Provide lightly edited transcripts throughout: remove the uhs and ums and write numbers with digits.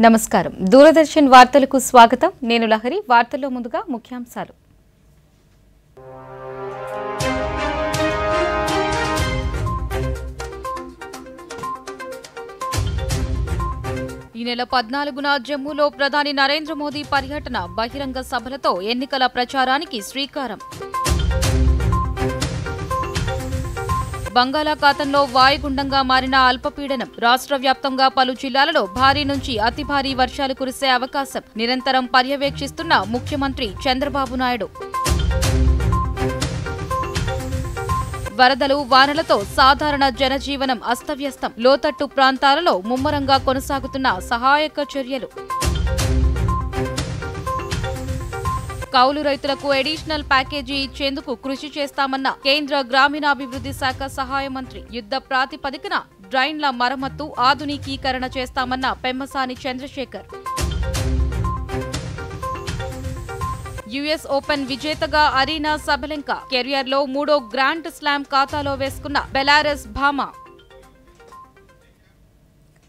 నమస్కారం. దూరదర్శన్ వార్తలకు స్వాగతం. నేను లహరి. వార్తల్లో ముందుగా ముఖ్యాంశాలు. ఈ నెల 14న జమ్మూలో ప్రధాని నరేంద్ర మోదీ పర్యటన, బహిరంగ సభలతో ఎన్నికల ప్రచారానికి శ్రీకారం. బంగాళాఖాతంలో వాయుగుండంగా మారిన అల్పపీడనం, రాష్ట్ర వ్యాప్తంగా పలు జిల్లాలలో భారీ నుంచి అతి భారీ వర్షాలు కురిసే అవకాశం, నిరంతరం పర్యవేక్షిస్తున్న ముఖ్యమంత్రి చంద్రబాబు నాయుడు. వరదలు, వానలతో సాధారణ జనజీవనం అస్తవ్యస్తం, లోతట్టు ప్రాంతాలలో ముమ్మరంగా కొనసాగుతున్న సహాయక చర్యలు. కౌలు రైతులకు అడిషనల్ ప్యాకేజీ ఇచ్చేందుకు కృషి చేస్తామన్న కేంద్ర గ్రామీణాభివృద్ధి శాఖ సహాయ మంత్రి. యుద్ధ ప్రాతిపదికన డ్రైన్ల మరమ్మతు, ఆధునికీకరణ చేస్తామన్న పెమ్మసాని చంద్రశేఖర్. యుఎస్ ఓపెన్ విజేతగా అరీనా సబలెంకా, కెరియర్లో 3వ గ్రాండ్ స్లామ్ ఖాతాలో వేసుకున్న బెలారస్ భామ.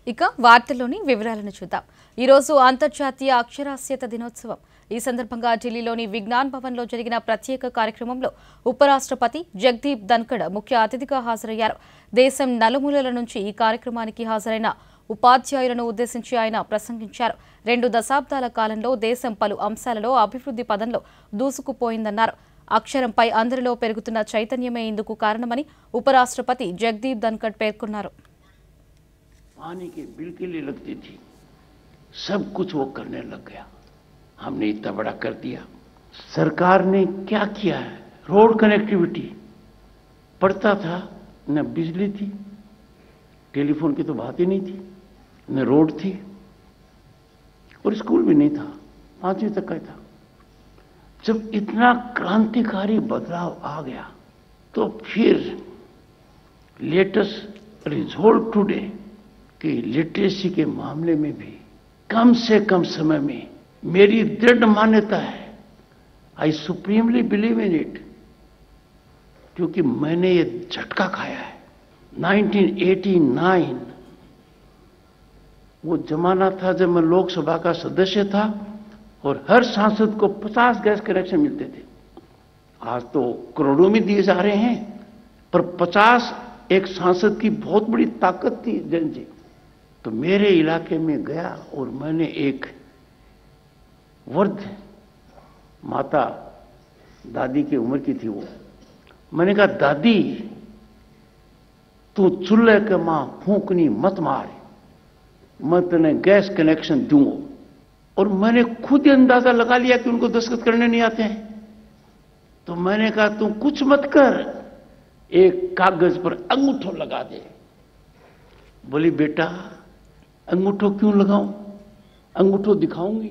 ఇక వార్తల్లోని వివరాలను చూద్దాం. ఈరోజు అంతర్జాతీయ అక్షరాస్యత దినోత్సవం. ఈ సందర్భంగా ఢిల్లీలోని విజ్ఞాన్ భవన్లో జరిగిన ప్రత్యేక కార్యక్రమంలో ఉపరాష్ట్రపతి జగదీప్ ధన్కడ్ ముఖ్య అతిథిగా హాజరయ్యారు. దేశం నలుమూలల నుంచి ఈ కార్యక్రమానికి హాజరైన ఉపాధ్యాయులను ఉద్దేశించి ఆయన ప్రసంగించారు. 2 దశాబ్దాల కాలంలో దేశం పలు అంశాలలో అభివృద్ధి పదంలో దూసుకుపోయిందన్నారు. అక్షరంపై అందరిలో పెరుగుతున్న చైతన్యమే ఇందుకు కారణమని ఉపరాష్ట్రపతి జగదీప్ ధన్కడ్ పేర్కొన్నారు. सब कुछ वो करने लग गया। हमने इतना बड़ा कर दिया। सरकार ने क्या किया है? रोड कनेक्टिविटी पड़ता था, न बिजली थी, टेलीफोन की तो बात ही नहीं थी, न रोड थी और स्कूल भी नहीं था, 5वीं तक का था। जब इतना क्रांतिकारी बदलाव आ गया तो फिर लेटेस्ट रिजोल्व टुडे कि लिटरेसी के मामले में भी कम से कम समय में मेरी दृढ़ मान्यता है, आई सुप्रीमली बिलीव इन इट, क्योंकि मैंने ये झटका खाया है। 1989 वो जमाना था जब मैं लोकसभा का सदस्य था और हर सांसद को 50 गैस कनेक्शन मिलते थे। आज तो करोड़ों में दिए जा रहे हैं, पर 50 एक सांसद की बहुत बड़ी ताकत थी जन जी। तो मेरे इलाके में गया और मैंने एक वृद्ध माता, दादी की उम्र की थी वो, मैंने कहा दादी तू चूल्हे के मां फूंकनी मत मार, मैं तेने गैस कनेक्शन दूंगा। और मैंने खुद ही अंदाजा लगा लिया कि उनको दस्तखत करने नहीं आते हैं, तो मैंने कहा तू कुछ मत कर, एक कागज पर अंगूठो लगा दे। बोली बेटा अंगूठो क्यों लगाऊं, अंगूठो दिखाऊंगी।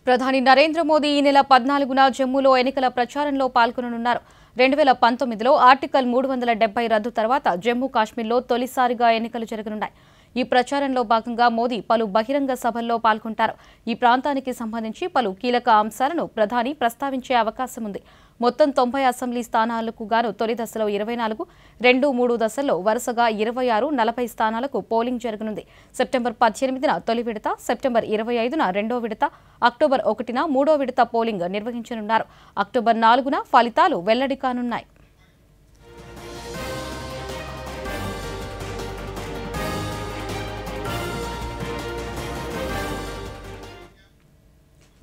ప్రధాని నరేంద్ర మోదీ ఈ నెల 14న జమ్మూలో ఎన్నికల ప్రచారంలో పాల్గొననున్నారు. 2019లో ఆర్టికల్ 370 రద్దు తర్వాత జమ్మూ కాశ్మీర్లో తొలిసారిగా ఎన్నికలు జరగనున్నాయి. ఈ ప్రచారంలో భాగంగా మోదీ పలు బహిరంగ సభల్లో పాల్గొంటారు. ఈ ప్రాంతానికి సంబంధించి పలు కీలక అంశాలను ప్రధాని ప్రస్తావించే అవకాశం ఉంది. మొత్తం 90 అసెంబ్లీ స్థానాలకు గాను తొలి దశలో 24, 2-3 దశల్లో వరుసగా 26, 40 స్థానాలకు పోలింగ్ జరగనుంది. సెప్టెంబర్ 18న తొలి విడత, సెప్టెంబర్ 25న రెండో విడత, అక్టోబర్ 1న మూడో విడత పోలింగ్ నిర్వహించనున్నారు. అక్టోబర్ 4న ఫలితాలు వెల్లడి కానున్నాయి.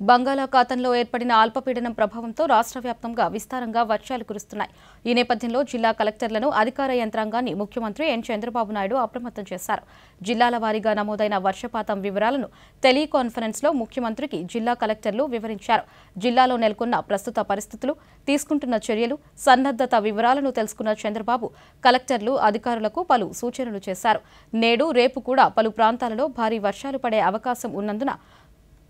బంగాళాఖాతంలో ఏర్పడిన అల్పపీడనం ప్రభావంతో రాష్ట్ర వ్యాప్తంగా విస్తారంగా వర్షాలు కురుస్తున్నాయి. ఈ నేపథ్యంలో జిల్లా కలెక్టర్లను, అధికార యంత్రాంగాన్ని ముఖ్యమంత్రి ఎన్ చంద్రబాబు నాయుడు అప్రమత్తం చేశారు. జిల్లాల వారీగా నమోదైన వర్షపాతం వివరాలను టెలికాన్ఫరెన్స్లో ముఖ్యమంత్రికి జిల్లా కలెక్టర్లు వివరించారు. జిల్లాలో నెలకొన్న ప్రస్తుత పరిస్థితులు, తీసుకుంటున్న చర్యలు, సన్నద్ధత వివరాలను తెలుసుకున్న చంద్రబాబు కలెక్టర్లు, అధికారులకు పలు సూచనలు చేశారు. నేడు, రేపు కూడా పలు ప్రాంతాలలో భారీ వర్షాలు పడే అవకాశం ఉన్నందున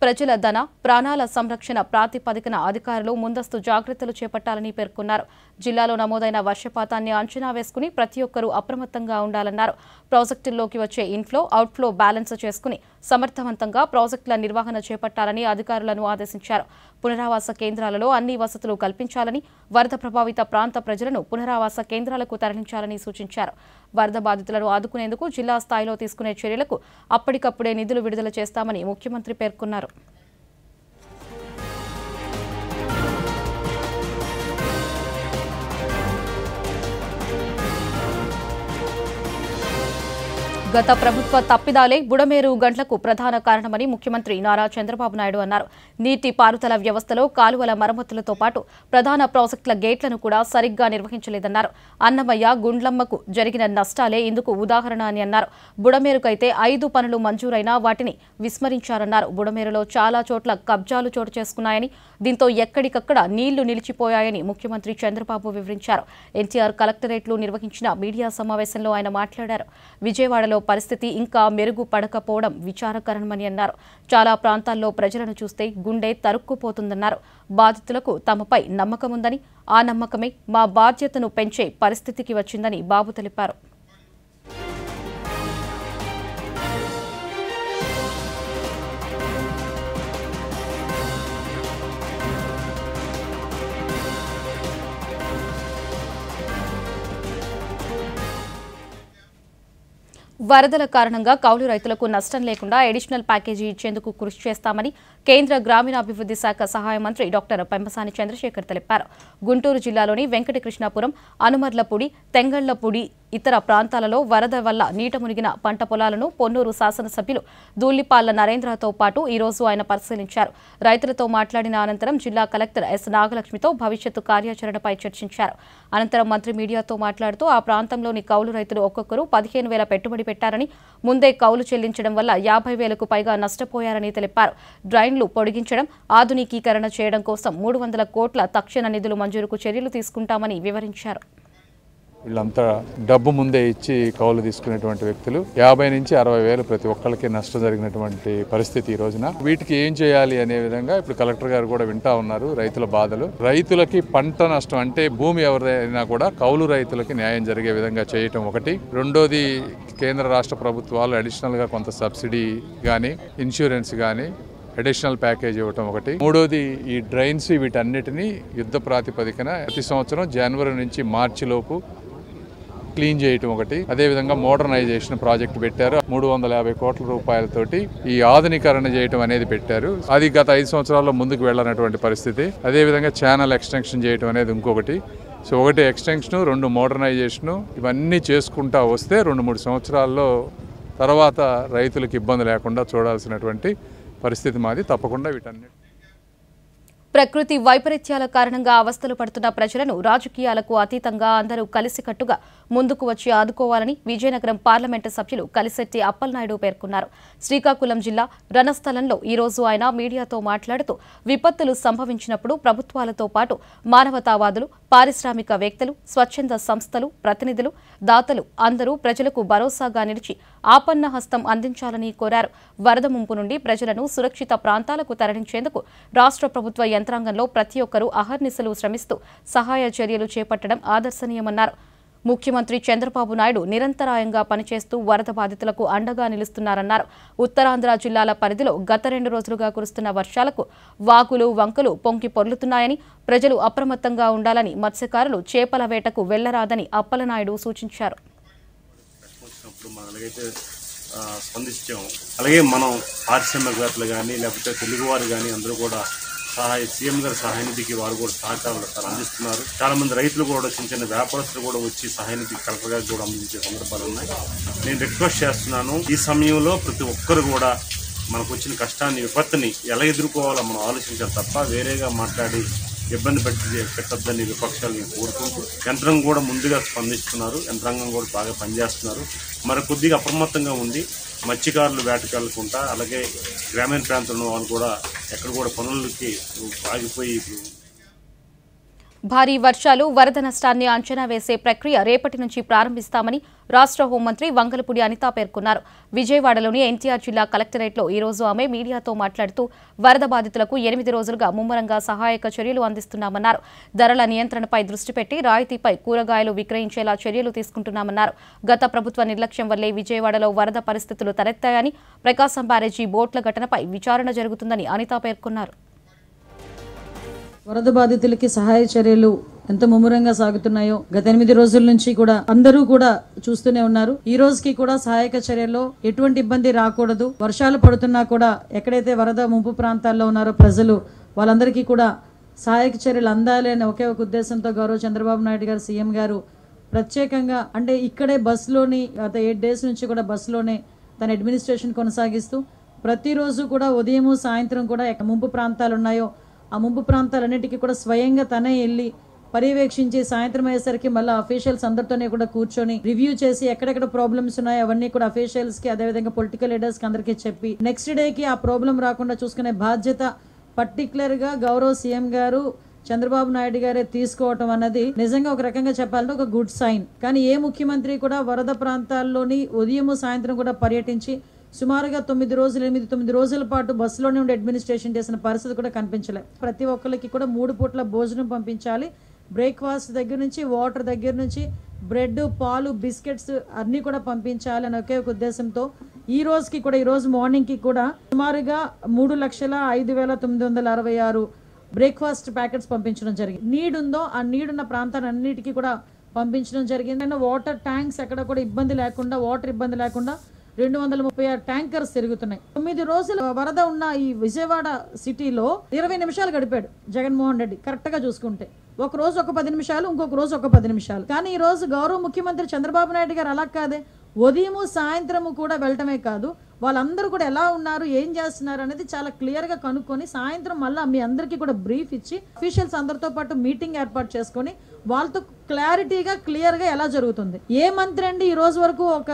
ప్రజల ధన, ప్రాణాల సంరక్షణ ప్రాతిపదికన అధికారులు ముందస్తు జాగ్రత్తలు చేపట్టాలని పేర్కొన్నారు. జిల్లాలో నమోదైన వర్షపాతాన్ని అంచనా వేసుకుని ప్రతి ఒక్కరూ అప్రమత్తంగా ఉండాలన్నారు. ప్రాజెక్టుల్లోకి వచ్చే ఇన్ఫ్లో, అవుట్ఫ్లో బ్యాలెన్స్ చేసుకుని సమర్థవంతంగా ప్రాజెక్టుల నిర్వహణ చేపట్టాలని అధికారులను ఆదేశించారు. పునరావాస కేంద్రాలలో అన్ని వసతులు కల్పించాలని, వరద ప్రభావిత ప్రాంత ప్రజలను పునరావాస కేంద్రాలకు తరలించాలని సూచించారు. వరద బాధితులను ఆదుకునేందుకు జిల్లా స్థాయిలో తీసుకునే చర్యలకు అప్పటికప్పుడే నిధులు విడుదల చేస్తామని ముఖ్యమంత్రి పేర్కొన్నారు. గత ప్రభుత్వ తప్పిదాలే బుడమేరు గంటలకు ప్రధాన కారణమని ముఖ్యమంత్రి నారా చంద్రబాబు నాయుడు అన్నారు. నీటి పారుదల వ్యవస్థలో కాలువల మరమ్మతులతో పాటు ప్రధాన ప్రాజెక్టుల గేట్లను కూడా సరిగ్గా నిర్వహించలేదన్నారు. అన్నమయ్య, గుండ్లమ్మకు జరిగిన నష్టాలే ఇందుకు ఉదాహరణ అని అన్నారు. బుడమేరుకైతే 5 పనులు మంజూరైనా వాటిని విస్మరించారన్నారు. బుడమేరులో చాలా చోట్ల కబ్జాలు చోటు చేసుకున్నాయని, దీంతో ఎక్కడికక్కడ నీళ్లు నిలిచిపోయాయని ముఖ్యమంత్రి చంద్రబాబు వివరించారు. ఎన్టీఆర్ కలెక్టరేట్లు నిర్వహించిన మీడియా సమావేశంలో ఆయన మాట్లాడారు. విజయవాడలో పరిస్థితి ఇంకా మెరుగుపడకపోవడం విచారకరమని అన్నారు. చాలా ప్రాంతాల్లో ప్రజలను చూస్తే గుండె తరుక్కుపోతుందన్నారు. బాధితులకు తమపై నమ్మకముందని, ఆ నమ్మకమే మా బాధ్యతను పెంచే పరిస్థితికి వచ్చిందని బాబు తెలిపారు. వరదల కారణంగా కౌలు రైతులకు నష్టం లేకుండా అడిషనల్ ప్యాకేజీ ఇచ్చేందుకు కృషి చేస్తామని కేంద్ర గ్రామీణాభివృద్ధి శాఖ సహాయ మంత్రి డాక్టర్ పెంబసాని చంద్రశేఖర్ తెలిపారు. గుంటూరు జిల్లాలోని వెంకటకృష్ణాపురం, అనుమర్లపూడి, తెంగళ్లపూడి ఇతర ప్రాంతాలలో వరద వల్ల నీట మునిగిన పంట పొలాలను పొన్నూరు శాసనసభ్యులు దూళ్లిపాళ్ల నరేంద్రతో పాటు ఈ రోజు ఆయన పరిశీలించారు. రైతులతో మాట్లాడిన అనంతరం జిల్లా కలెక్టర్ ఎస్ నాగలక్ష్మితో భవిష్యత్తు కార్యాచరణపై చర్చించారు. అనంతరం మంత్రి మీడియాతో మాట్లాడుతూ ఆ ప్రాంతంలోని కౌలు రైతులు ఒక్కొక్కరు 15,000 పెట్టుబడి పెట్టారని, ముందే కౌలు చెల్లించడం వల్ల 50,000కు పైగా నష్టపోయారని తెలిపారు. డ్రైన్లు పొడిగించడం, ఆధునికీకరణ చేయడం కోసం 300 కోట్ల తక్షణ నిధులు మంజూరుకు చర్యలు తీసుకుంటామని వివరించారు. వీళ్ళంతా డబ్బు ముందే ఇచ్చి కౌలు తీసుకునేటువంటి వ్యక్తులు 50 నుంచి 60 వేలు ప్రతి ఒక్కరికి నష్టం జరిగినటువంటి పరిస్థితి ఈ రోజున. వీటికి ఏం చేయాలి అనే విధంగా ఇప్పుడు కలెక్టర్ గారు కూడా వింటా ఉన్నారు రైతుల బాధలు. రైతులకి పంట నష్టం అంటే భూమి ఎవరైనా కూడా కౌలు రైతులకి న్యాయం జరిగే విధంగా చేయటం ఒకటి. రెండోది, కేంద్ర రాష్ట్ర ప్రభుత్వాలు అడిషనల్గా కొంత సబ్సిడీ కానీ, ఇన్సూరెన్స్ కానీ, అడిషనల్ ప్యాకేజ్ ఇవ్వటం ఒకటి. మూడోది, ఈ డ్రైన్స్ వీటన్నిటినీ యుద్ధ ప్రాతిపదికన ప్రతి సంవత్సరం జనవరి నుంచి మార్చి లోపు క్లీన్ చేయటం ఒకటి. అదేవిధంగా మోడర్నైజేషన్ ప్రాజెక్ట్ పెట్టారు. 350 కోట్ల రూపాయలతోటి ఈ ఆధునీకరణ చేయటం అనేది పెట్టారు. అది గత 5 సంవత్సరాల్లో ముందుకు వెళ్ళనటువంటి పరిస్థితి. అదేవిధంగా ఛానల్ ఎక్స్టెన్షన్ చేయటం అనేది ఇంకొకటి. సో ఒకటి ఎక్స్టెన్షను, 2 మోడర్నైజేషను, ఇవన్నీ చేసుకుంటా వస్తే 2-3 సంవత్సరాల్లో తర్వాత రైతులకు ఇబ్బంది లేకుండా చూడాల్సినటువంటి పరిస్థితి మాది. తప్పకుండా వీటన్నిటి ప్రకృతి వైపరీత్యాల కారణంగా అవస్థలు పడుతున్న ప్రజలను రాజకీయాలకు అతీతంగా అందరూ కలిసికట్టుగా ముందుకు వచ్చి ఆదుకోవాలని విజయనగరం పార్లమెంటు సభ్యులు కలిశెట్టి అప్పలనాయుడు పేర్కొన్నారు. శ్రీకాకుళం జిల్లా రణస్థలంలో ఈ రోజు ఆయన మీడియాతో మాట్లాడుతూ విపత్తులు సంభవించినప్పుడు ప్రభుత్వాలతో పాటు మానవతావాదులు, పారిశ్రామికవేత్తలు, స్వచ్ఛంద సంస్థలు, ప్రతినిధులు, దాతలు అందరూ ప్రజలకు భరోసాగా నిలిచి ఆపన్న హస్తం అందించాలని కోరారు. వరద ముంపు నుండి ప్రజలను సురక్షిత ప్రాంతాలకు తరలించేందుకు రాష్ట్ర ప్రభుత్వ యంత్రాంగంలో ప్రతి ఒక్కరూ అహర్నిశలు శ్రమిస్తూ సహాయ చర్యలు చేపట్టడం ఆదర్శనీయమన్నారు. ముఖ్యమంత్రి చంద్రబాబు నాయుడు నిరంతరాయంగా పనిచేస్తూ వరద బాధితులకు అండగా నిలుస్తున్నారన్నారు. ఉత్తరాంధ్ర జిల్లాల పరిధిలో గత 2 రోజులుగా కురుస్తున్న వర్షాలకు వాగులు, వంకలు పొంగి పొర్లుతున్నాయని, ప్రజలు అప్రమత్తంగా ఉండాలని, మత్స్యకారులు చేపల వేటకు వెళ్లరాదని అప్పలనాయుడు సూచించారు. అలాగే మనం పారిశ్రామికవేత్తలు కానీ, లేకపోతే తెలుగువారు కానీ అందరూ కూడా సీఎం గారి సహాయ నిధికి వారు కూడా సహకారాలు అందిస్తున్నారు. చాలా మంది రైతులు కూడా, చిన్న చిన్న వ్యాపారస్తులు కూడా వచ్చి సహాయ నిధికి కలెక్టర్ గారికి కూడా అందించే సందర్భాలు ఉన్నాయి. నేను రిక్వెస్ట్ చేస్తున్నాను, ఈ సమయంలో ప్రతి ఒక్కరు కూడా మనకు వచ్చిన కష్టాన్ని విపత్తుని ఎలా ఎదుర్కోవాలో మనం ఆలోచించాలి తప్ప వేరేగా మాట్లాడి ఇబ్బంది పెట్టద్దని విపక్షాలు కోరుకుంటూ యంత్రం కూడా ముందుగా స్పందిస్తున్నారు, యంత్రాంగం కూడా బాగా పనిచేస్తున్నారు. మరి కొద్దిగా అప్రమత్తంగా ఉండి మత్స్యకారులు వేటకెళ్లకుండా అలాగే గ్రామీణ ప్రాంతంలో వాళ్ళు కూడా ఎక్కడ కూడా పనులకి ఆగిపోయి భారీ వర్షాలు వరద నష్టాన్ని అంచనా వేసే ప్రక్రియ రేపటి నుంచి ప్రారంభిస్తామని రాష్ట్ర హోంమంత్రి వంగలపూడి అనిత పేర్కొన్నారు. విజయవాడలోని ఎన్టీఆర్ జిల్లా కలెక్టరేట్లో ఈ రోజు ఆమె మీడియాతో మాట్లాడుతూ వరద బాధితులకు 8 రోజులుగా ముమ్మరంగా సహాయక చర్యలు అందిస్తున్నామన్నారు. ధరల నియంత్రణపై దృష్టి పెట్టి రాయితీపై కూరగాయలు విక్రయించేలా చర్యలు తీసుకుంటున్నామన్నారు. గత ప్రభుత్వ నిర్లక్ష్యం వల్లే విజయవాడలో వరద పరిస్థితులు తలెత్తాయని, ప్రకాశం బ్యారేజీ బోట్ల ఘటనపై విచారణ జరుగుతుందని అనిత పేర్కొన్నారు. వరద బాధితులకి సహాయ చర్యలు ఎంత ముమ్మరంగా సాగుతున్నాయో గత 8 రోజుల నుంచి కూడా అందరూ కూడా చూస్తూనే ఉన్నారు. ఈ రోజుకి కూడా సహాయక చర్యల్లో ఎటువంటి ఇబ్బంది రాకూడదు. వర్షాలు పడుతున్నా కూడా ఎక్కడైతే వరద ముంపు ప్రాంతాల్లో ఉన్నారో ప్రజలు వాళ్ళందరికీ కూడా సహాయక చర్యలు అందాలి అనే ఒకే ఒక ఉద్దేశంతో గౌరవ చంద్రబాబు నాయుడు గారు సీఎం గారు ప్రత్యేకంగా అంటే ఇక్కడే బస్సులోని గత 8 డేస్ నుంచి కూడా బస్సులోనే తన అడ్మినిస్ట్రేషన్ కొనసాగిస్తూ ప్రతిరోజు కూడా ఉదయం సాయంత్రం కూడా ముంపు ప్రాంతాలు ఉన్నాయో ఆ ముంపు ప్రాంతాలన్నిటికీ కూడా స్వయంగా తనే వెళ్ళి పర్యవేక్షించి సాయంత్రం అయ్యేసరికి మళ్ళీ అఫీషియల్స్ అందరితోనే కూడా కూర్చొని రివ్యూ చేసి ఎక్కడెక్కడ ప్రాబ్లమ్స్ ఉన్నాయో అవన్నీ కూడా అఫీషియల్స్ కి అదేవిధంగా పొలిటికల్ లీడర్స్ కి అందరికీ చెప్పి నెక్స్ట్ డేకి ఆ ప్రాబ్లం రాకుండా చూసుకునే బాధ్యత పర్టికులర్ గా గౌరవ సీఎం గారు చంద్రబాబు నాయుడు గారే తీసుకోవటం అన్నది నిజంగా ఒక రకంగా చెప్పాలంటే ఒక గుడ్ సైన్. కానీ ఏ ముఖ్యమంత్రి కూడా వరద ప్రాంతాల్లోని ఉదయం సాయంత్రం కూడా పర్యటించి సుమారుగా 9 రోజుల పాటు బస్సులోనే ఉండి అడ్మినిస్ట్రేషన్ చేసిన పరిస్థితి కూడా కనిపించలేదు. ప్రతి ఒక్కరికి కూడా 3 పూట్ల భోజనం పంపించాలి. బ్రేక్ఫాస్ట్ దగ్గర నుంచి వాటర్ దగ్గర నుంచి బ్రెడ్, పాలు, బిస్కెట్స్ అన్నీ కూడా పంపించాలి అని ఒకే ఒక ఉద్దేశంతో ఈ రోజు మార్నింగ్ కి కూడా సుమారుగా 3,05,966 బ్రేక్ఫాస్ట్ ప్యాకెట్స్ పంపించడం జరిగింది. నీడ్ ఉందో ఆ నీడున్న ప్రాంతాలన్నిటికీ కూడా పంపించడం జరిగింది. వాటర్ ట్యాంక్స్ ఎక్కడ కూడా ఇబ్బంది లేకుండా, వాటర్ ఇబ్బంది లేకుండా 236 ట్యాంకర్స్ తిరుగుతున్నాయి. 9 రోజులు వరద ఉన్న ఈ విజయవాడ సిటీలో 20 నిమిషాలు గడిపాడు జగన్మోహన్ రెడ్డి కరెక్ట్ గా చూసుకుంటే. ఒక రోజు ఒక 10 నిమిషాలు, ఇంకొక రోజు ఒక 10 నిమిషాలు. కానీ ఈ రోజు గౌరవ ముఖ్యమంత్రి చంద్రబాబు నాయుడు గారు అలా కాదే, ఉదయము సాయంత్రము కూడా వెళ్ళటమే కాదు, వాళ్ళందరూ కూడా ఎలా ఉన్నారు, ఏం చేస్తున్నారు అనేది చాలా క్లియర్ గా కనుక్కొని సాయంత్రం మళ్ళీ మీ అందరికీ కూడా బ్రీఫ్ ఇచ్చి అఫీషియల్స్ అందరితో పాటు మీటింగ్ ఏర్పాటు చేసుకొని వాళ్ళతో క్లారిటీగా క్లియర్ గా ఎలా జరుగుతుంది. ఏ మంత్రి అండి ఈ రోజు వరకు ఒక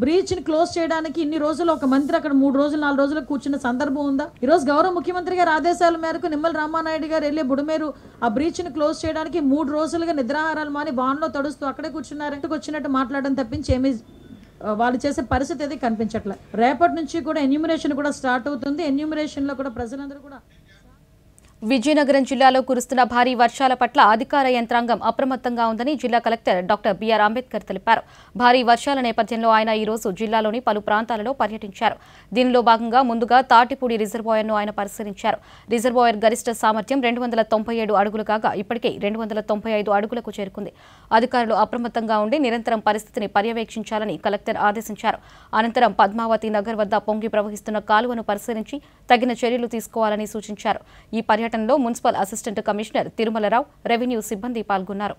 బ్రీచ్ ని క్లోజ్ చేయడానికి ఇన్ని రోజులు ఒక మంత్రి అక్కడ 3 రోజులు 4 రోజులు కూర్చున్న సందర్భం ఉందా? ఈ రోజు గౌరవ ముఖ్యమంత్రి గారి ఆదేశాల మేరకు నిమ్మల రామానాయుడు గారు వెళ్ళి బుడమేరు ఆ బ్రీచ్ ని క్లోజ్ చేయడానికి 3 రోజులుగా నిద్రాహారాలు మాని వాన్లో తడుస్తూ అక్కడే కూర్చున్నారు. వచ్చినట్టు మాట్లాడడం తప్పించి ఏమీ వాళ్ళు చేసే పరిస్థితి అయితే కనిపించట్లే. రేపటి నుంచి కూడా ఎన్యూమరేషన్ కూడా స్టార్ట్ అవుతుంది. ఎన్యూమరేషన్ లో కూడా ప్రజలందరూ కూడా విజయనగరం జిల్లాలో కురుస్తున్న భారీ వర్షాల పట్ల అధికార యంత్రాంగం అప్రమత్తంగా ఉందని జిల్లా కలెక్టర్ డాక్టర్ బిఆర్ అంబేద్కర్ తెలిపారు. భారీ వర్షాల నేపథ్యంలో ఆయన ఈ రోజు జిల్లాలోని పలు ప్రాంతాలలో పర్యటించారు. దీనిలో భాగంగా ముందుగా తాటిపూడి రిజర్వాయర్ను ఆయన పరిశీలించారు. రిజర్వాయర్ గరిష్ట సామర్థ్యం 297 అడుగులు కాగా ఇప్పటికే 295 అడుగులకు చేరుకుంది. అధికారులు అప్రమత్తంగా ఉండి నిరంతరం పరిస్థితిని పర్యవేక్షించాలని కలెక్టర్ ఆదేశించారు. అనంతరం పద్మావతి నగర్ వద్ద పొంగి ప్రవహిస్తున్న కాలువను పరిశీలించి తగిన చర్యలు తీసుకోవాలని సూచించారు. ఈ పర్యటనలో municipal assistant commissioner Tirumalarao, revenue సిబ్బంది పాల్గొన్నారు.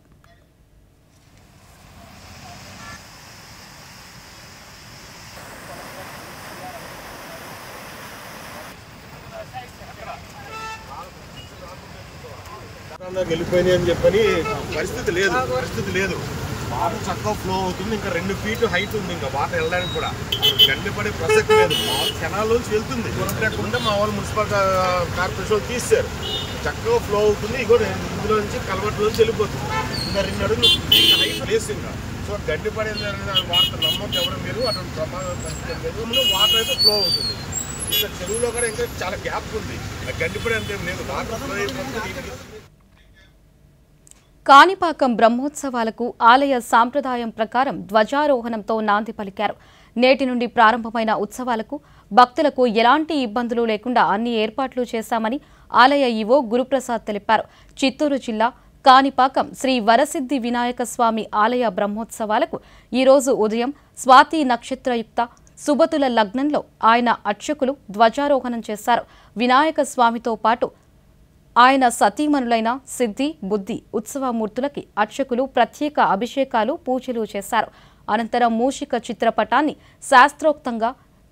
వెళ్ళిపోయినాయి అని చెప్పని పరిస్థితి లేదు. వాటర్ చక్కగా ఫ్లో అవుతుంది. ఇంకా 2 ఫీట్ హైట్ ఉంది. ఇంకా వాటర్ వెళ్ళడానికి కూడా గండిపడే ప్రసక్తి లేదు. క్షణాల్లోంచి వెళ్తుంది. కొనకుండా మా వాళ్ళు మున్సిపల్ కార్పొరేషన్ తీశారు. చక్కగా ఫ్లో అవుతుంది. ఇందులో నుంచి కలవట్లోంచి వెళ్ళిపోతుంది. ఇంకా 2 అడుగులు హైట్ ప్లేస్ ఇంకా. సో గండిపడేది వాటర్ నమ్మకం ఎవరు మీరు అటువంటి ప్రమాదం పరిస్థితి లేదు. వాటర్ అయితే ఫ్లో అవుతుంది. ఇంకా చెరువులో కూడా ఇంకా చాలా గ్యాప్ ఉంది. గండిపడే అంటే లేదు. వాటర్ ఫ్లో అయిపోతుంది. కాణిపాకం బ్రహ్మోత్సవాలకు ఆలయ సాంప్రదాయం ప్రకారం ధ్వజారోహణంతో నాంది పలికారు. నేటి నుండి ప్రారంభమైన ఉత్సవాలకు భక్తులకు ఎలాంటి ఇబ్బందులు లేకుండా అన్ని ఏర్పాట్లు చేశామని ఆలయ ఈవో గురుప్రసాద్ తెలిపారు. చిత్తూరు జిల్లా కాణిపాకం శ్రీ వరసిద్ధి వినాయక స్వామి ఆలయ బ్రహ్మోత్సవాలకు ఈరోజు ఉదయం స్వాతి నక్షత్రయుక్త సుబతుల లగ్నంలో ఆయన అర్చకులు ధ్వజారోహణం చేశారు. వినాయక స్వామితో పాటు ఆయన సతీమణులైన సిద్ధి, బుద్ధి ఉత్సవమూర్తులకి అర్చకులు ప్రత్యేక అభిషేకాలు, పూజలు చేశారు. అనంతరం మూషిక చిత్రపటాన్ని శాస్త్రోక్తంగా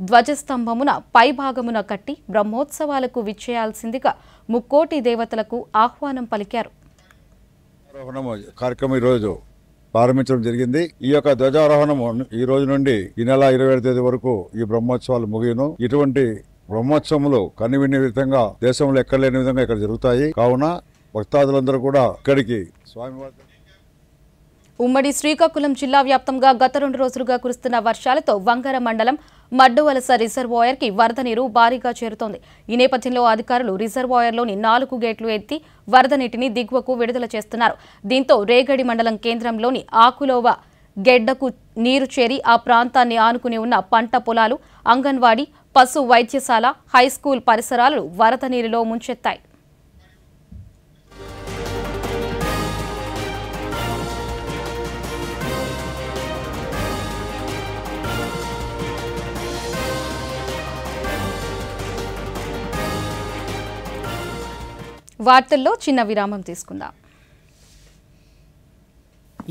ధ్వజస్తంభమున పైభాగమున కట్టి బ్రహ్మోత్సవాలకు విచ్చేయాల్సిందిగా ముక్కోటి దేవతలకు ఆహ్వానం పలికారు. కార్యక్రమం ఈరోజు ప్రారంభించడం జరిగింది. ఈ యొక్క ధ్వజారోహణం ఈ రోజు నుండి ఈ నెల 27వ తేదీ వరకు ఈ బ్రహ్మోత్సవాలు ముగియను. ఇటువంటి బ్రహ్మోత్సవములు కనివిని విధంగా దేశంలో ఎక్కడ లేని విధంగా ఇక్కడ జరుగుతాయి. కావున భక్తాదులందరూ కూడా ఇక్కడికి స్వామివారి ఉమ్మడి శ్రీకాకుళం జిల్లా వ్యాప్తంగా గత 2 రోజులుగా కురుస్తున్న వర్షాలతో వంగర మండలం మడ్డువలస రిజర్వాయర్కి వరద నీరు భారీగా చేరుతోంది. ఈ నేపథ్యంలో అధికారులు రిజర్వాయర్లోని 4 గేట్లు ఎత్తి వరద నీటిని దిగువకు విడుదల చేస్తున్నారు. దీంతో రేగడి మండలం కేంద్రంలోని ఆకులోవ గెడ్డకు నీరు చేరి ఆ ప్రాంతాన్ని ఆనుకుని ఉన్న పంట పొలాలు, అంగన్వాడీ, పశు వైద్యశాల, హైస్కూల్ పరిసరాలు వరద నీరులో ముంచెత్తాయి. వార్తల్లో చిన్న విరామం తీసుకుందాం.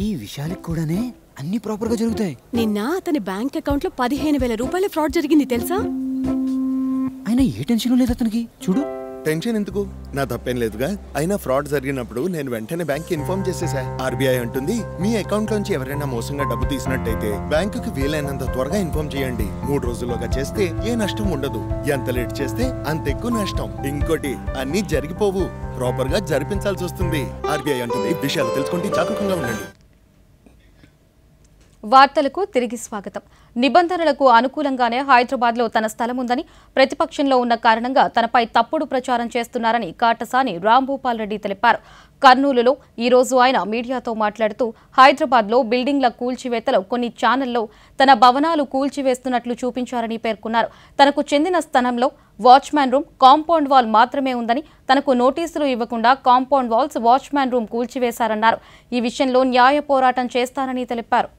ఈ విషయాలకు కూడానే అన్ని ప్రాపర్ గా జరుగుతాయి. నిన్న అతని బ్యాంక్ అకౌంట్ లో 15,000 రూపాయల ఫ్రాడ్ జరిగింది తెలుసా? అయినా ఏ టెన్షన్ లేదు అతనికి. చూడు, టెన్షన్ ఎందుకు? నా తప్పేం లేదుగా. అయినా ఫ్రాడ్ జరిగినప్పుడు నేను వెంటనే బ్యాంక్ ఇన్ఫార్మ్ చేసేసా. ఆర్బీఐ అంటుంది, మీ అకౌంట్ లోంచి ఎవరైనా మోసంగా డబ్బు తీసినట్టయితే బ్యాంకుకి వీలైనంత త్వరగా ఇన్ఫార్మ్ చేయండి. 3 రోజుల్లోగా చేస్తే ఏ నష్టం ఉండదు. ఎంత లేట్ చేస్తే అంత ఎక్కువ నష్టం. ఇంకోటి, అన్ని జరిగిపోవు, ప్రాపర్ గా జరిపించాల్సి వస్తుంది. ఆర్బీఐ అంటుంది, విషయాలు తెలుసుకుంటే జాగరూకంగా ఉండండి. వార్తలకు తిరిగి స్వాగతం. నిబంధనలకు అనుకూలంగానే హైదరాబాద్లో తన స్థలం ఉందని, ప్రతిపక్షంలో ఉన్న కారణంగా తనపై తప్పుడు ప్రచారం చేస్తున్నారని కాటసాని రాంభూపాల్ రెడ్డి తెలిపారు. కర్నూలులో ఈ రోజు ఆయన మీడియాతో మాట్లాడుతూ హైదరాబాద్లో బిల్డింగ్ల కూల్చివేతలో కొన్ని ఛానల్లో తన భవనాలు కూల్చివేస్తున్నట్లు చూపించారని పేర్కొన్నారు. తనకు చెందిన స్థలంలో వాచ్మ్యాన్ రూమ్, కాంపౌండ్ వాల్ మాత్రమే ఉందని, తనకు నోటీసులు ఇవ్వకుండా కాంపౌండ్ వాల్స్, వాచ్మ్యాన్ రూమ్ కూల్చివేశారన్నారు. ఈ విషయంలో న్యాయ పోరాటం చేస్తారని తెలిపారు.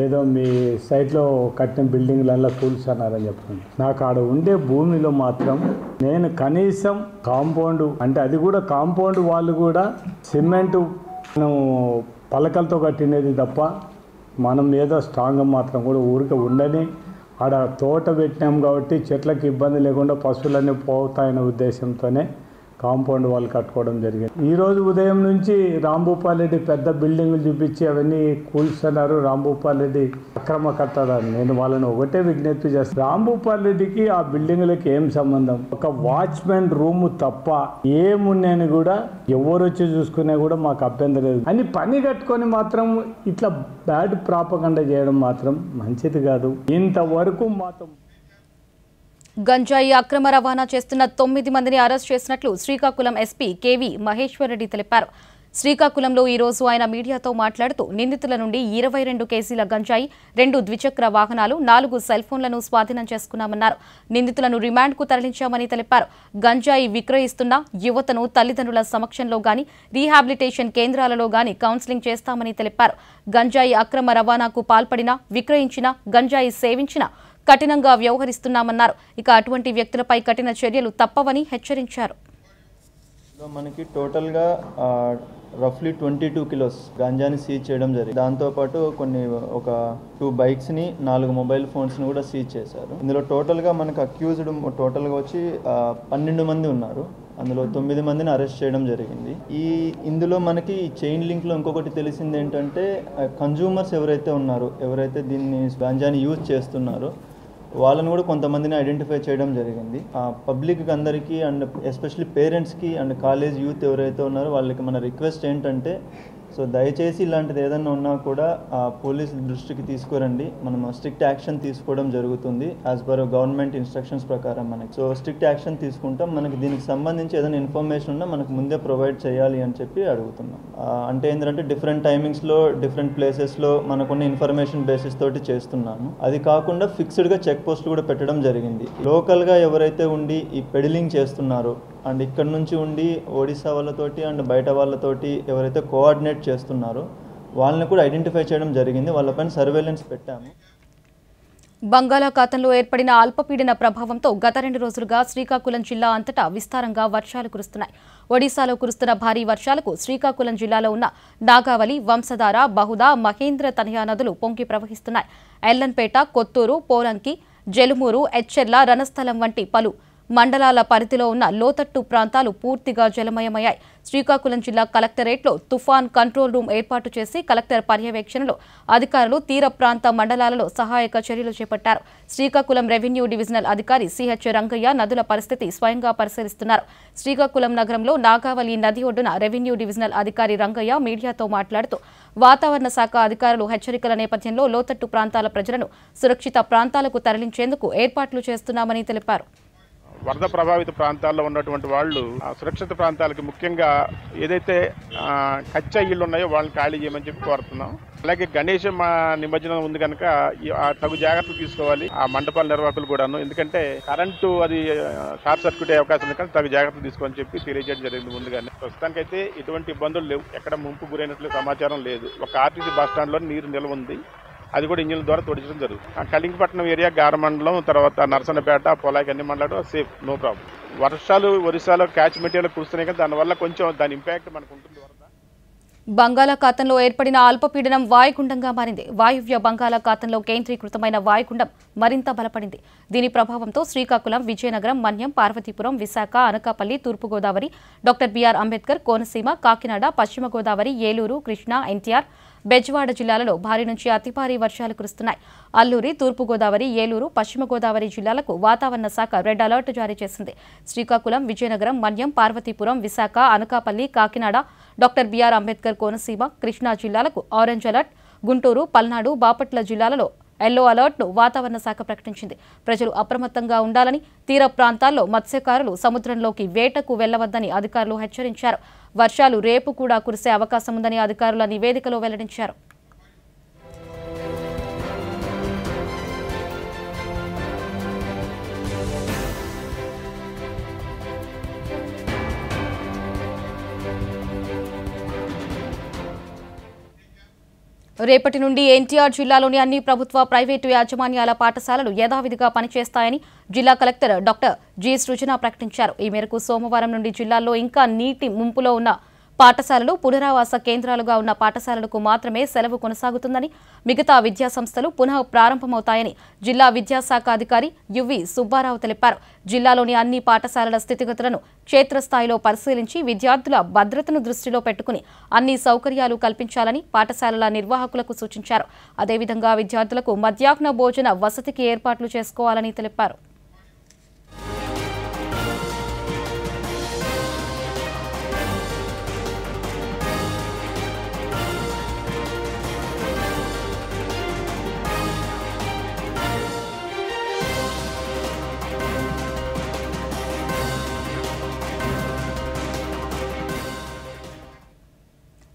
ఏదో మీ సైట్లో కట్టిన బిల్డింగ్లలో కూల్చన్నారని చెప్పండి. నాకు ఆడ ఉండే భూమిలో మాత్రం నేను కనీసం కాంపౌండ్ అంటే అది కూడా కాంపౌండ్ వాళ్ళు కూడా సిమెంటు మనం పలకలతో కట్టినది తప్ప మనం ఏదో స్ట్రాంగ్ మాత్రం కూడా ఊరికే ఉండని ఆడ తోట పెట్టినాం కాబట్టి చెట్లకు ఇబ్బంది లేకుండా పశువులన్నీ పోతాయనే ఉద్దేశంతోనే కాంపౌండ్ వాళ్ళు కట్టుకోవడం జరిగింది. ఈరోజు ఉదయం నుంచి రాంభూపాల్ రెడ్డి పెద్ద బిల్డింగ్లు చూపించి అవన్నీ కూల్చున్నారు. రాంభూపాల్ రెడ్డి అక్రమ కట్టడాన్ని నేను వాళ్ళని ఒకటే విజ్ఞప్తి చేస్తాను. రాంభూపాల్ రెడ్డికి ఆ బిల్డింగ్లకి ఏం సంబంధం? ఒక వాచ్మెన్ రూమ్ తప్ప ఏమున్నాయని కూడా ఎవరు వచ్చి చూసుకునే కూడా మాకు అభ్యంతరం లేదు. అని పని కట్టుకొని మాత్రం ఇట్లా బ్యాడ్ ప్రాపగండా చేయడం మాత్రం మంచిది కాదు. ఇంతవరకు మాత్రం గంజాయి అక్రమ రవాణా చేస్తున్న 9 మందిని అరెస్ట్ చేసినట్లు శ్రీకాకుళం ఎస్పీ కేవీ మహేశ్వర్ రెడ్డి తెలిపారు. శ్రీకాకుళంలో ఈ రోజు ఆయన మీడియాతో మాట్లాడుతూ నిందితుల నుండి 22 కేజీల గంజాయి, 2 ద్విచక్ర వాహనాలు, 4 సెల్ ఫోన్లను స్వాధీనం చేసుకున్నామన్నారు. నిందితులను రిమాండ్కు తరలించామని తెలిపారు. గంజాయి విక్రయిస్తున్న యువతను తల్లిదండ్రుల సమక్షంలో గాని, రీహాబిలిటేషన్ కేంద్రాలలో గాని కౌన్సిలింగ్ చేస్తామని తెలిపారు. గంజాయి అక్రమ రవాణాకు పాల్పడిన, విక్రయించిన, గంజాయి సేవించిన కఠినంగా వ్యవహరిస్తున్నామన్నారు. ఇక అటువంటి వ్యక్తులపై కఠిన చర్యలు తప్పవని హెచ్చరించారు. మనకి టోటల్గా రఫ్లీ 22 కిలోస్ గాంజాని సీజ్ చేయడం జరిగింది. దాంతోపాటు ఒక 2 బైక్స్ని, 4 మొబైల్ ఫోన్స్ని కూడా సీజ్ చేశారు. ఇందులో టోటల్గా మనకు అక్యూజ్డ్ టోటల్గా వచ్చి 12 మంది ఉన్నారు. అందులో 9 మందిని అరెస్ట్ చేయడం జరిగింది. ఇందులో మనకి చైన్ లింక్లో ఇంకొకటి తెలిసింది ఏంటంటే, కన్జ్యూమర్స్ ఎవరైతే ఉన్నారో, ఎవరైతే దీన్ని గాంజాని యూజ్ చేస్తున్నారో వాళ్ళని కూడా కొంతమందిని ఐడెంటిఫై చేయడం జరిగింది. పబ్లిక్కి అందరికీ అండ్ ఎస్పెషల్లీ పేరెంట్స్కి అండ్ కాలేజ్ యూత్ ఎవరైతే ఉన్నారో వాళ్ళకి మన రిక్వెస్ట్ ఏంటంటే, సో దయచేసి ఇలాంటిది ఏదన్నా ఉన్నా కూడా పోలీసు దృష్టికి తీసుకురండి. మనం స్ట్రిక్ట్ యాక్షన్ తీసుకోవడం జరుగుతుంది యాజ్ పర్ గవర్నమెంట్ ఇన్స్ట్రక్షన్స్ ప్రకారం మనకి. సో స్ట్రిక్ట్ యాక్షన్ తీసుకుంటాం. మనకి దీనికి సంబంధించి ఏదైనా ఇన్ఫర్మేషన్ ఉన్నా మనకు ముందే ప్రొవైడ్ చేయాలి అని చెప్పి అడుగుతున్నాం. అంటే ఏంటంటే డిఫరెంట్ టైమింగ్స్లో, డిఫరెంట్ ప్లేసెస్లో మనకున్న ఇన్ఫర్మేషన్ బేసిస్ తోటి చేస్తున్నాము. అది కాకుండా ఫిక్స్డ్గా చెక్ పోస్టులు కూడా పెట్టడం జరిగింది. లోకల్గా ఎవరైతే ఉండి ఈ పెడిలింగ్ చేస్తున్నారో అండ్ ఇక్కడ నుంచి ఉండి ఒడిశా వాళ్ళతోటి అండ్ బయట వాళ్ళతోటి ఎవరైతే కోఆర్డినేట్ చేస్తున్నారో వాళ్ళని కూడా ఐడెంటిఫై చేయడం జరిగింది. వాళ్ళపైన సర్వేలెన్స్ పెట్టాము. బంగాళాఖాతంలో ఏర్పడిన అల్పపీడన ప్రభావంతో గత 2 రోజులుగా శ్రీకాకుళం జిల్లా అంతటా విస్తారంగా వర్షాలు కురుస్తున్నాయి. ఒడిశాలో కురుస్తున్న భారీ వర్షాలకు శ్రీకాకుళం జిల్లాలో ఉన్న నాగావళి, వంశధార, బహుదా, మహేంద్ర తనయా నదులు పొంగి ప్రవహిస్తున్నాయి. ఎల్లంపేట, కొత్తూరు, పోలంకి, జలుమూరు, ఎచ్చెర్ల, రణస్థలం వంటి పలు మండలాల పరిధిలో ఉన్న లోతట్టు ప్రాంతాలు పూర్తిగా జలమయమయ్యాయి. శ్రీకాకుళం జిల్లా కలెక్టరేట్లో తుఫాన్ కంట్రోల్ రూమ్ ఏర్పాటు చేసి కలెక్టర్ పర్యవేక్షణలో అధికారులు తీర ప్రాంత మండలాలలో సహాయక చర్యలు చేపట్టారు. శ్రీకాకుళం రెవెన్యూ డివిజనల్ అధికారి సిహెచ్ రంగయ్య నదుల పరిస్థితి స్వయంగా పరిశీలిస్తున్నారు. శ్రీకాకుళం నగరంలో నాగావళి నది ఒడ్డున రెవెన్యూ డివిజనల్ అధికారి రంగయ్య మీడియాతో మాట్లాడుతూ వాతావరణ శాఖ అధికారులు హెచ్చరికల నేపథ్యంలో లోతట్టు ప్రాంతాల ప్రజలను సురక్షిత ప్రాంతాలకు తరలించేందుకు ఏర్పాట్లు చేస్తున్నామని తెలిపారు. వరద ప్రభావిత ప్రాంతాల్లో ఉన్నటువంటి వాళ్ళు సురక్షిత ప్రాంతాలకి ముఖ్యంగా ఏదైతే కచ్చా ఇళ్ళు ఉన్నాయో వాళ్ళని ఖాళీ చేయమని చెప్పి కోరుతున్నాం. అలాగే గణేష నిమజ్జనం ఉంది కనుక తగు జాగ్రత్తలు తీసుకోవాలి ఆ మండపాల నిర్వాహకులు కూడాను. ఎందుకంటే కరెంటు అది షార్ట్ సర్క్యూట్ అయ్యే అవకాశం ఉంది కానీ తగు జాగ్రత్తలు తీసుకోని చెప్పి తెలియజేయడం జరిగింది ముందుగానే. ప్రస్తుతానికైతే ఎటువంటి ఇబ్బందులు లేవు, ఎక్కడ ముంపు గురైనట్లు సమాచారం లేదు. ఒక ఆర్టీసీ బస్ స్టాండ్ లో నీరు నిల్వ ఉంది, అది కూడా ఇంజిన్ల ద్వారా తొడిచడం జరుగుతుంది. కళింగపట్నం ఏరియా, గారమండలం, తర్వాత నరసన్నపేట, పొలాకి అన్ని మండలాలు సేఫ్, నో ప్రాబ్లం. వర్షాలు ఒరిస్సాలో క్యాచ్ మెటీరియల్ కురుస్తున్నాయి కదా, దానివల్ల కొంచెం దాని ఇంపాక్ట్ మనకు ఉంటుంది. బంగాళాఖాతంలో ఏర్పడిన అల్పపీడనం వాయుగుండంగా మారింది. వాయువ్య బంగాళాఖాతంలో కేంద్రీకృతమైన వాయుగుండం మరింత బలపడింది. దీని ప్రభావంతో శ్రీకాకుళం, విజయనగరం, మన్యం, పార్వతీపురం, విశాఖ, అనకాపల్లి, తూర్పుగోదావరి, డాక్టర్ బిఆర్ అంబేద్కర్, కోనసీమ, కాకినాడ, పశ్చిమ గోదావరి, ఏలూరు, కృష్ణా, ఎన్టీఆర్, బెజవాడ జిల్లాలలో భారీ నుంచి అతి భారీ వర్షాలు కురుస్తున్నాయి. అల్లూరి, తూర్పుగోదావరి, ఏలూరు, పశ్చిమ గోదావరి జిల్లాలకు వాతావరణ శాఖ రెడ్ అలర్ట్ జారీ చేసింది. శ్రీకాకుళం, విజయనగరం, మన్యం, పార్వతీపురం, విశాఖ, అనకాపల్లి, కాకినాడ, డాక్టర్ బిఆర్ అంబేద్కర్, కోనసీమ, కృష్ణా జిల్లాలకు ఆరెంజ్ అలర్ట్, గుంటూరు, పల్నాడు, బాపట్ల జిల్లాలలో ఎల్లో అలర్ట్ను వాతావరణ శాఖ ప్రకటించింది. ప్రజలు అప్రమత్తంగా ఉండాలని, తీర ప్రాంతాల్లో మత్స్యకారులు సముద్రంలోకి వేటకు వెళ్లవద్దని అధికారులు హెచ్చరించారు. వర్షాలు రేపు కూడా కురిసే అవకాశం ఉందని అధికారుల నివేదికలో వెల్లడించారు. రేపటి నుండి ఎన్టీఆర్ జిల్లాలోని అన్ని ప్రభుత్వ, ప్రైవేటు యాజమాన్యాల పాఠశాలలు యథావిధిగా పనిచేస్తాయని జిల్లా కలెక్టర్ డాక్టర్ జి సృజన ప్రకటించారు. ఈ మేరకు సోమవారం నుండి జిల్లాలో ఇంకా నీటి ముంపులో ఉన్న పాఠశాలలు, పునరావాస కేంద్రాలుగా ఉన్న పాఠశాలలకు మాత్రమే సెలవు కొనసాగుతుందని, మిగతా విద్యాసంస్థలు పునః ప్రారంభమవుతాయని జిల్లా విద్యాశాఖ అధికారి యువి సుబ్బారావు తెలిపారు. జిల్లాలోని అన్ని పాఠశాలల స్థితిగతులను క్షేత్రస్థాయిలో పరిశీలించి విద్యార్థుల భద్రతను దృష్టిలో పెట్టుకుని అన్ని సౌకర్యాలు కల్పించాలని పాఠశాలల నిర్వాహకులకు సూచించారు. అదేవిధంగా విద్యార్థులకు మధ్యాహ్న భోజన వసతికి ఏర్పాట్లు చేసుకోవాలని తెలిపారు.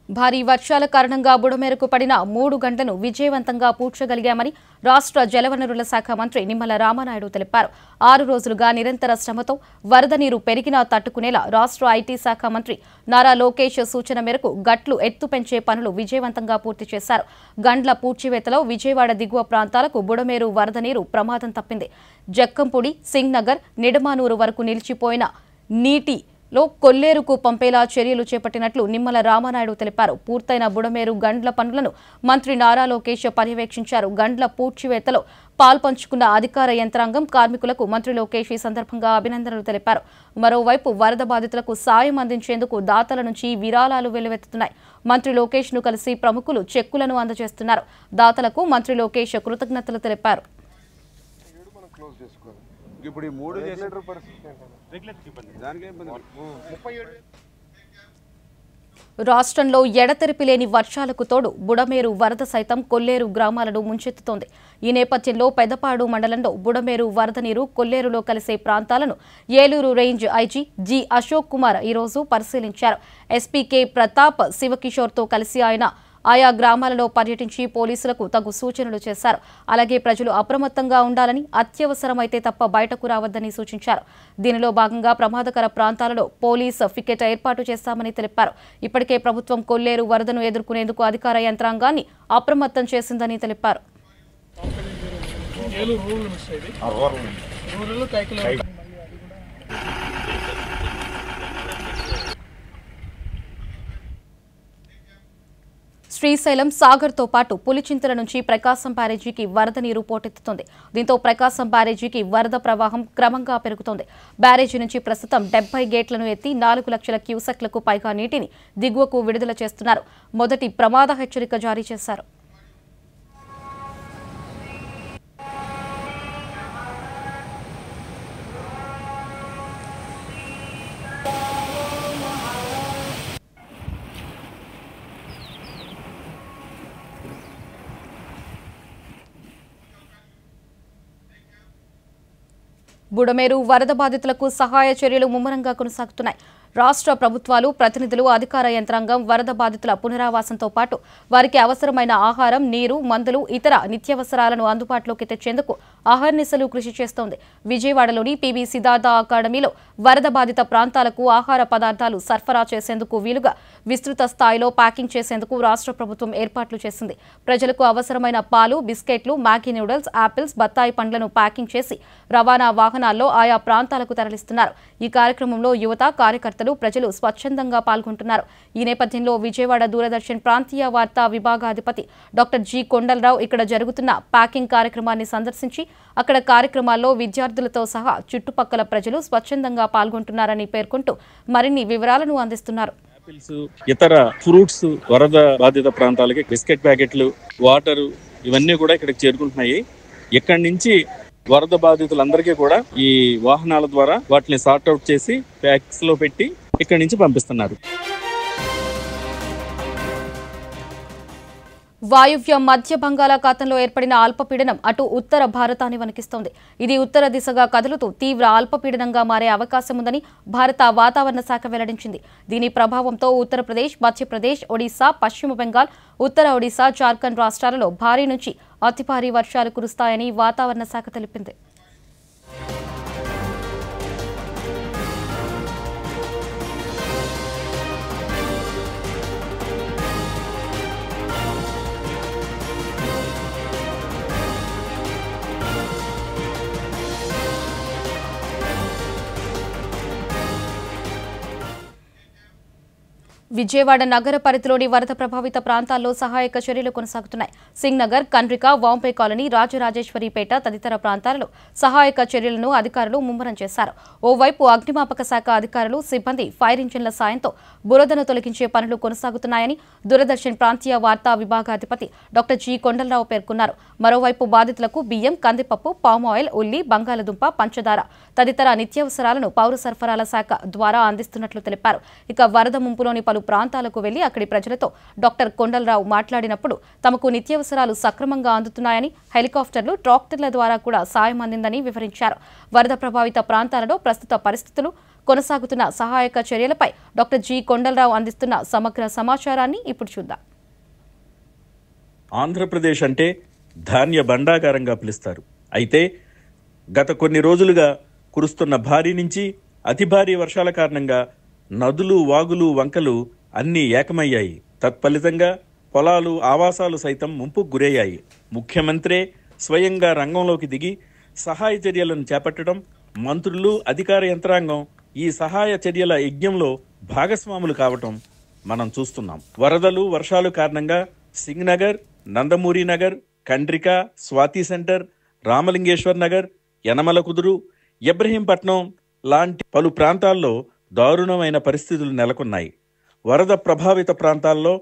భారీ వర్షాల కారణంగా బుడమేరకు పడిన 3 గంటలను విజయవంతంగా పూడ్చగలిగామని రాష్ట్ర జలవనరుల శాఖ మంత్రి నిమ్మల రామానాయుడు తెలిపారు. 6 రోజులుగా నిరంతర శ్రమతో వరద నీరు పెరిగినా తట్టుకునేలా రాష్ట్ర ఐటీ శాఖ మంత్రి నారా లోకేష్ సూచన మేరకు గట్లు ఎత్తు పెంచే పనులు విజయవంతంగా పూర్తి చేశారు. గండ్ల పూడ్చివేతలో విజయవాడ దిగువ ప్రాంతాలకు బుడమేరు వరద నీరు ప్రమాదం తప్పింది. జక్కంపూడి, సింగ్ నగర్, నిడమానూరు వరకు నిలిచిపోయిన నీటి కొల్లేరుకు పంపేలా చర్యలు చేపట్టినట్లు నిమ్మల రామానాయుడు తెలిపారు. పూర్తయిన బుడమేరు గండ్ల పనులను మంత్రి నారా లోకేష్ పర్యవేక్షించారు. గండ్ల పూడ్చివేతలో పాల్పంచుకున్న అధికార యంత్రాంగం, కార్మికులకు మంత్రి లోకేష్ ఈ సందర్భంగా అభినందనలు తెలిపారు. మరోవైపు వరద బాధితులకు సాయం అందించేందుకు దాతల నుంచి విరాళాలు వెల్లువెత్తుతున్నాయి. మంత్రి లోకేష్ ను కలిసి ప్రముఖులు చెక్కులను అందజేస్తున్నారు. దాతలకు మంత్రి లోకేష్ కృతజ్ఞతలు తెలిపారు. ఇప్పుడు ఈ 3 జనరేటర్ పరిస్థితి రాష్ట్రంలో ఎడతెరిపి లేని వర్షాలకు తోడు బుడమేరు వరద సైతం కొల్లేరు గ్రామాలను ముంచెత్తుతోంది. ఈ నేపథ్యంలో పెదపాడు మండలంలో బుడమేరు వరద నీరు కొల్లేరులో కలిసే ప్రాంతాలను Eluru range IG G Ashok Kumar ఈరోజు పరిశీలించారు. ఎస్పీ కె ప్రతాప్ శివకిషోర్తో కలిసి ఆయన ఆయా గ్రామాలలో పర్యటించి పోలీసులకు తగు సూచనలు చేశారు. అలాగే ప్రజలు అప్రమత్తంగా ఉండాలని, అత్యవసరమైతే తప్ప బయటకు రావద్దని సూచించారు. దీనిలో భాగంగా ప్రమాదకర ప్రాంతాలలో పోలీస్ పికెట్ ఏర్పాటు చేస్తామని తెలిపారు. ఇప్పటికే ప్రభుత్వం కొల్లేరు వరదను ఎదుర్కొనేందుకు అధికార యంత్రాంగాన్ని అప్రమత్తం చేసిందని తెలిపారు. శ్రీశైలం సాగర్తో పాటు పులిచింతల నుంచి ప్రకాశం బ్యారేజీకి వరద నీరు పోటెత్తుతోంది. దీంతో ప్రకాశం బ్యారేజీకి వరద ప్రవాహం క్రమంగా పెరుగుతోంది. బ్యారేజీ నుంచి ప్రస్తుతం 70 గేట్లను ఎత్తి 4 లక్షల క్యూసెక్లకు పైగా నీటిని దిగువకు విడుదల చేస్తున్నారు. మొదటి ప్రమాద హెచ్చరిక జారీ చేశారు. బుడమేరు వరద బాధితులకు సహాయ చర్యలు ముమ్మరంగా కొనసాగుతున్నాయి. రాష్ట్ర ప్రభుత్వాలు, ప్రతినిధులు, అధికార యంత్రాంగం వరద బాధితుల పునరావాసంతో పాటు వారికి అవసరమైన ఆహారం, నీరు, మందులు, ఇతర నిత్యావసరాలను అందుబాటులోకి తెచ్చేందుకు అహర్నిశలు కృషి చేస్తోంది. విజయవాడలోని పిబి సిద్ధార్థ అకాడమీలో వరద బాధిత ప్రాంతాలకు ఆహార పదార్థాలు సరఫరా చేసేందుకు వీలుగా విస్తృత స్థాయిలో ప్యాకింగ్ చేసేందుకు రాష్ట్ర ప్రభుత్వం ఏర్పాట్లు చేసింది. ప్రజలకు అవసరమైన పాలు, బిస్కెట్లు, మ్యాగీ నూడిల్స్, యాపిల్స్, బత్తాయి పండ్లను ప్యాకింగ్ చేసి రవాణా వాహనాల్లో ఆయా ప్రాంతాలకు తరలిస్తున్నారు. ఈ కార్యక్రమంలో యువత, కార్యకర్తలు, ప్రజలు స్వచ్ఛందంగా పాల్గొంటున్నారు. ఈ నేపథ్యంలో విజయవాడ దూరదర్శన్ ప్రాంతీయ వార్తా విభాగాధిపతి డాక్టర్ జి కొండలరావు ఇక్కడ జరుగుతున్న ప్యాకింగ్ కార్యక్రమాన్ని సందర్శించి అక్కడ కార్యక్రమాల్లో విద్యార్థులతో సహా చుట్టుపక్కల ప్రజలు స్వచ్ఛందంగా పాల్గొంటున్నారని పేర్కొంటూ మరిన్ని వివరాలను అందిస్తున్నారు. ఇతర ఫ్రూట్స్ వరద బాధిత ప్రాంతాలకి బిస్కెట్ ప్యాకెట్లు, వాటరు ఇవన్నీ కూడా ఇక్కడికి చేరుకుంటున్నాయి. ఇక్కడి నుంచి వరద బాధితులందరికీ కూడా ఈ వాహనాల ద్వారా వాటిని సార్ట్అవుట్ చేసి ప్యాక్స్ లో పెట్టి ఇక్కడి నుంచి పంపిస్తున్నారు. వాయువ్య మధ్య బంగాళాఖాతంలో ఏర్పడిన అల్పపీడనం అటు ఉత్తర భారతాన్ని వణికిస్తోంది. ఇది ఉత్తర దిశగా కదులుతూ తీవ్ర అల్పపీడనంగా మారే అవకాశం ఉందని భారత వాతావరణ శాఖ వెల్లడించింది. దీని ప్రభావంతో ఉత్తరప్రదేశ్, మధ్యప్రదేశ్, ఒడిశా, పశ్చిమ బెంగాల్, ఉత్తర ఒడిశా, జార్ఖండ్ రాష్ట్రాలలో భారీ నుంచి అతి భారీ వర్షాలు కురుస్తాయని వాతావరణ శాఖ తెలిపింది. విజయవాడ నగర పరిధిలోని వరద ప్రభావిత ప్రాంతాల్లో సహాయక చర్యలు కొనసాగుతున్నాయి. సింగ్ నగర్, కండ్రిక, వాంపే కాలనీ, రాజరాజేశ్వరిపేట తదితర ప్రాంతాలలో సహాయక చర్యలను అధికారులు ముమ్మరం చేశారు. ఓవైపు అగ్నిమాపక శాఖ అధికారులు, సిబ్బంది ఫైర్ ఇంజిన్ల సాయంతో బురదను తొలగించే పనులు కొనసాగుతున్నాయని దూరదర్శన్ ప్రాంతీయ వార్తా విభాగాధిపతి డాక్టర్ జి కొండలరావు పేర్కొన్నారు. మరోవైపు బాధితులకు బియ్యం, కందిపప్పు, పామాయిల్, ఉల్లి, బంగాళదుంప, పంచదార తదితర నిత్యావసరాలను పౌర సరఫరాల శాఖ ద్వారా అందిస్తున్నట్లు తెలిపారు. ఇక వరద ముంపులోని పలు ప్రాంతాలకు వెళ్లి అక్కడి ప్రజలతో డాక్టర్ కొండలరావు మాట్లాడినప్పుడు తమకు నిత్యావసరాలు సక్రమంగా అందుతున్నాయని, హెలికాప్టర్లు, ట్రాక్టర్ల ద్వారా కూడా సాయం అందిందని వివరించారు. వరద ప్రభావిత ప్రాంతాలలో ప్రస్తుత పరిస్థితులు, కొనసాగుతున్న సహాయక చర్యలపై డాక్టర్ జి కొండలరావు అందిస్తున్న సమగ్ర సమాచారాన్ని ఇప్పుడు చూద్దాం. ఆంధ్రప్రదేశ్ అంటే ధాన్య భండాగారంగా పిలుస్తారు. అయితే గత కొన్ని రోజులుగా కురుస్తున్న భారీ నుంచి అతి భారీ వర్షాల కారణంగా నదులు, వాగులు, వంకలు అన్నీ ఏకమయ్యాయి. తత్ఫలితంగా పొలాలు, ఆవాసాలు సైతం ముంపుకు గురయ్యాయి. ముఖ్యమంత్రే స్వయంగా రంగంలోకి దిగి సహాయ చర్యలను చేపట్టడం, మంత్రులు, అధికార యంత్రాంగం ఈ సహాయ చర్యల యజ్ఞంలో భాగస్వాములు కావటం మనం చూస్తున్నాం. వరదలు, వర్షాలు కారణంగా సింగ్ నగర్, నందమూరి నగర్, కండ్రిక, స్వాతి సెంటర్, రామలింగేశ్వర్ నగర్, యనమల కుదురు, ఇబ్రహీంపట్నం లాంటి పలు ప్రాంతాల్లో దారుణమైన పరిస్థితులు నెలకొన్నాయి. వరద ప్రభావిత ప్రాంతాల్లో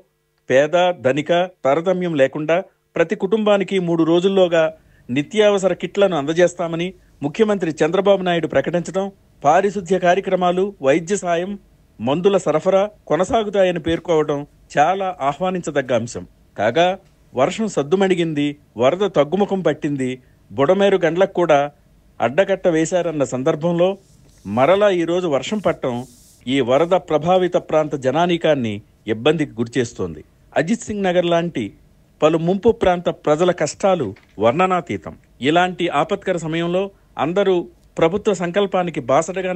పేద, ధనిక తారతమ్యం లేకుండా ప్రతి కుటుంబానికి 3 రోజుల్లోగా నిత్యావసర కిట్లను అందజేస్తామని ముఖ్యమంత్రి చంద్రబాబు నాయుడు ప్రకటించడం, పారిశుద్ధ్య కార్యక్రమాలు, వైద్య సాయం, మందుల సరఫరా కొనసాగుతాయని పేర్కోవడం చాలా ఆహ్వానించదగ్గ అంశం. కాగా వర్షం సద్దుమణిగింది, వరద తగ్గుముఖం పట్టింది, బుడమేరు గండ్లకు కూడా అడ్డకట్ట వేశారన్న సందర్భంలో మరలా ఈరోజు వర్షం పట్టడం ఈ వరద ప్రభావిత ప్రాంత జనానీకాన్ని ఇబ్బందికి గురిచేస్తోంది. అజిత్ సింగ్ నగర్ లాంటి పలు ముంపు ప్రాంత ప్రజల కష్టాలు వర్ణనాతీతం. ఇలాంటి ఆపత్కర సమయంలో అందరూ ప్రభుత్వ సంకల్పానికి బాసటగా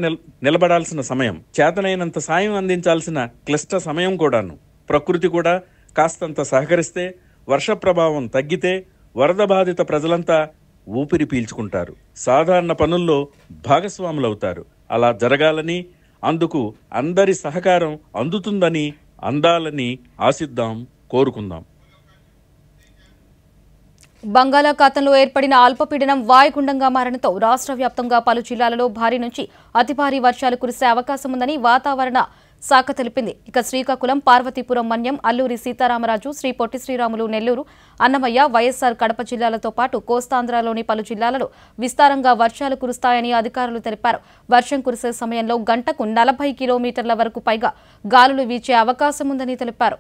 నిలబడాల్సిన సమయం, చేతనైనంత సాయం అందించాల్సిన క్లిష్ట సమయం కూడాను. ప్రకృతి కూడా కాస్తంత సహకరిస్తే, వర్ష ప్రభావం తగ్గితే వరద బాధిత ప్రజలంతా ఊపిరి పీల్చుకుంటారు, సాధారణ పనుల్లో భాగస్వాములవుతారు. అలా జరగాలని, అందుకు అందరి సహకారం అందుతుందని, అందాలని ఆశిద్దాం. కోరుకుందాం. బంగాళాఖాతంలో ఏర్పడిన అల్పపీడనం వాయుగుండంగా మారడంతో రాష్ట్ర వ్యాప్తంగా పలు జిల్లాలలో భారీ నుంచి అతి భారీ వర్షాలు కురిసే అవకాశం ఉందని వాతావరణ శాఖ తెలిపింది. ఇక శ్రీకాకుళం, పార్వతీపురం, మన్యం, అల్లూరి సీతారామరాజు, శ్రీ పొట్టి శ్రీరాములు, నెల్లూరు, అన్నమయ్య, వైఎస్సార్ కడప జిల్లాలతో పాటు కోస్తాంధ్రలోని పలు జిల్లాలలో విస్తారంగా వర్షాలు కురుస్తాయని అధికారులు తెలిపారు. వర్షం కురిసే సమయంలో గంటకు 40 కిలోమీటర్ల వరకు పైగా గాలులు వీచే అవకాశం ఉందని తెలిపారు.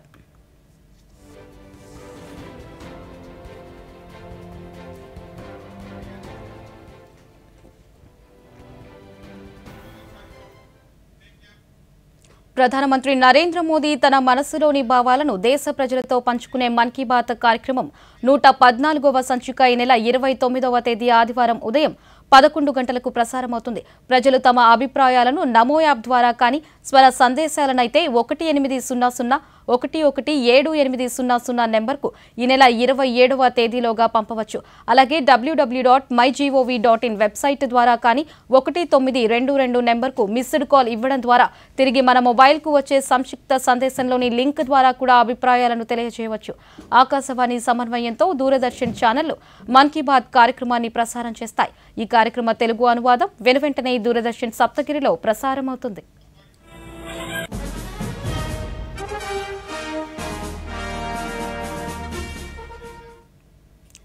ప్రధానమంత్రి నరేంద్ర మోదీ తన మనసులోని భావాలను దేశ ప్రజలతో పంచుకునే మన్ కీ బాత్ కార్యక్రమం 114వ సంచిక ఈ నెల 29వ తేదీ ఆదివారం ఉదయం 11 గంటలకు ప్రసారమవుతుంది. ప్రజలు తమ అభిప్రాయాలను నమో యాప్ ద్వారా కానీ స్వర సందేశాలనైతే 1880117800 నెంబర్కు ఈ నెల 27వ తేదీలోగా పంపవచ్చు. అలాగే www.mygov.in వెబ్సైట్ ద్వారా కానీ 1922 నెంబర్కు మిస్డ్ కాల్ ఇవ్వడం ద్వారా తిరిగి మన మొబైల్కు వచ్చే సంక్షిప్త సందేశంలోని లింక్ ద్వారా కూడా అభిప్రాయాలను తెలియజేయవచ్చు. ఆకాశవాణి సమన్వయంతో దూరదర్శన్ ఛానళ్లు మన్ కీ బాత్ కార్యక్రమాన్ని ప్రసారం చేస్తాయి. ఈ కార్యక్రమ తెలుగు అనువాదం వెనువెంటనే దూరదర్శన్ సప్తగిరిలో ప్రసారమవుతుంది.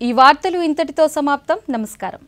ఈ వార్తలు ఇంతటితో సమాప్తం. నమస్కారం.